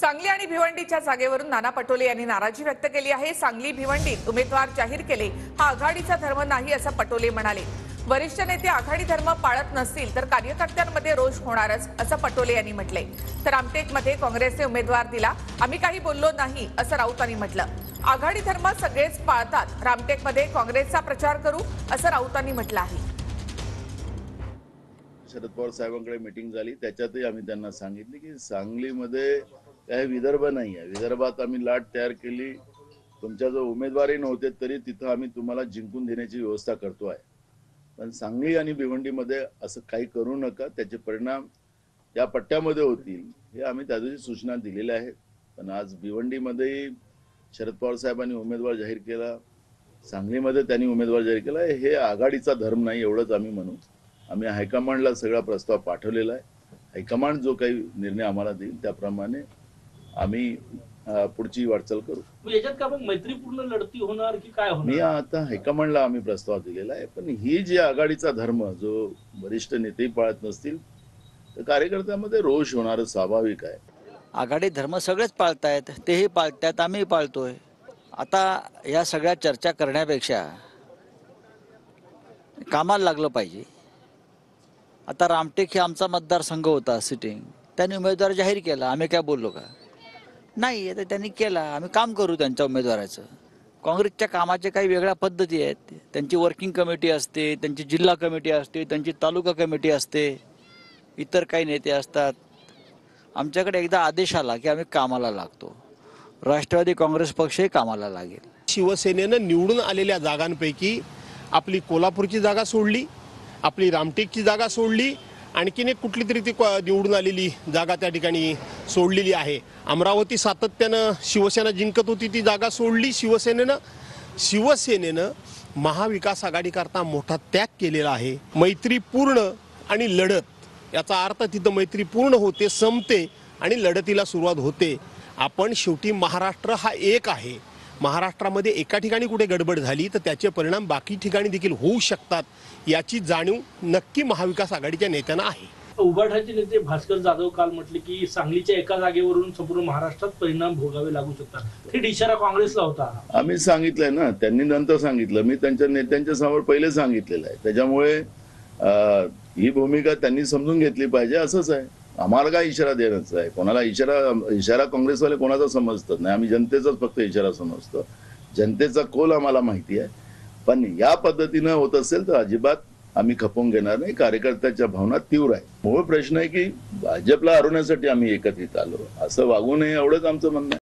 सांगली आणि भिवंडीच्या जागेवरून नाना पटोले यांनी नाराजी व्यक्त केली आहे। सांगली भिवंडीत उमेदवार जाहीर केले हा आघाडीचा धर्म नाही असं पटोले म्हणाले। वरिष्ठ नेते आघाडी धर्म पाळत नसतील तर कार्यकर्त्यांमध्ये रोष होणारच असं पटोले यांनी म्हटले। तर रामटेकमध्ये काँग्रेसने उमेदवार दिला, आम्ही काही बोललो नाही असं राऊतांनी म्हटलं। आघाडी धर्म सगळेच पाळतात, रामटेकमध्ये काँग्रेसचा प्रचार करू असं राऊतांनी म्हटलं आहे। शरद पवार साहेबांकडे मीटिंग झाली, त्याच्यातही आम्ही त्यांना सांगितले की सांगलीमध्ये काही विदर्भ नाही आहे, विदर्भात आम्ही लाट तयार केली, तुमच्या जो उमेदवारही नव्हते तरी तिथं आम्ही तुम्हाला जिंकून देण्याची व्यवस्था करतोय। पण सांगली आणि भिवंडीमध्ये असं काही करू नका, त्याचे परिणाम या पट्ट्यामध्ये होतील हे आम्ही त्या दिवशी सूचना दिलेल्या आहेत। पण आज भिवंडीमध्ये शरद पवार साहेबांनी उमेदवार जाहीर केला, सांगलीमध्ये त्यांनी उमेदवार जाहीर केला, हे आघाडीचा धर्म नाही एवढंच आम्ही म्हणू। आम्ही हायकमांडला सगळा प्रस्ताव पाठवलेला आहे, हायकमांड जो काही निर्णय आम्हाला देईल त्याप्रमाणे आम्ही पुढची वाटचाल करू। याच्यात का मग मैत्रीपूर्ण लढती होणार की काय होणार? मी आता हायकमांडला आम्ही प्रस्ताव दिलेला आहे, पण ही जी आघाडीचा धर्म जो वरिष्ठ नेते पाळत नसतील तर कार्यकर्त्यांमध्ये रोष होणार स्वाभाविक आहे। आघाडी धर्म सगळेच पाळतायत, तेही पाळतात, आम्ही पाळतोय। आता या सगळ्या चर्चा करण्यापेक्षा कामाला लागलं पाहिजे। आता रामटेक हे आमचा मतदारसंघ होता सिटिंग, त्यांनी उमेदवार जाहीर केला, आम्ही काय बोललो का? नाही, आता त्यांनी केला, आम्ही काम करू त्यांच्या उमेदवाराचं। काँग्रेसच्या कामाच्या काही वेगळ्या पद्धती आहेत, त्यांची वर्किंग कमिटी असते, त्यांची जिल्हा कमिटी असते, त्यांची तालुका कमिटी असते, इतर काही नेते असतात। आमच्याकडे एकदा आदेश आला की आम्ही कामाला लागतो। राष्ट्रवादी काँग्रेस पक्षही कामाला लागेल। शिवसेनेनं निवडून आलेल्या जागांपैकी आपली कोल्हापूरची जागा सोडली, आपली रामटेकची जागा सोडली, आणखीन एक कुठली तरी ती निवडून आलेली जागा त्या ठिकाणी सोडलेली आहे। अमरावती सातत्यानं शिवसेना जिंकत होती, ती जागा सोडली शिवसेनेनं महाविकास आघाडीकरता मोठा त्याग केलेला आहे। मैत्रीपूर्ण आणि लढत याचा अर्थ तिथं मैत्री पूर्ण होते, संपते आणि लढतीला सुरुवात होते। आपण शेवटी महाराष्ट्र हा एक आहे, महाराष्ट्रामध्ये एका ठिकाणी कुठे गडबड झाली तर त्याचे परिणाम बाकी ठिकाणी देखील होऊ शकतात, याची जाणीव नक्की महाविकास आघाडीच्या नेत्यांना आहे। उभाटाचे नेते भास्कर जाधव काल म्हटले की सांगलीच्या एका जागेवरून संपूर्ण महाराष्ट्रात परिणाम भोगावे लागू शकतात, थेट इशारा काँग्रेसला होता। आम्ही सांगितलंय ना, त्यांनी नंतर सांगितलं, मी त्यांच्या नेत्यांच्या समोर पहिले सांगितलेलं आहे। त्याच्यामुळे ही भूमिका त्यांनी समजून घेतली पाहिजे, असंच आहे। आम्हाला काय इशारा देण्याचा आहे, कोणाला इशारा काँग्रेसवाले कोणाचा समजतात नाही, आम्ही जनतेचाच फक्त इशारा समजतो, जनतेचा कौल आम्हाला माहिती आहे। पण या पद्धतीनं होत असेल तर अजिबात आम्ही खपवून घेणार नाही, कार्यकर्त्याच्या भावना तीव्र आहे। मूळ प्रश्न आहे की भाजपला हरवण्यासाठी आम्ही एकत्रित आलो, असं वागू नये एवढंच आमचं म्हणणं आहे।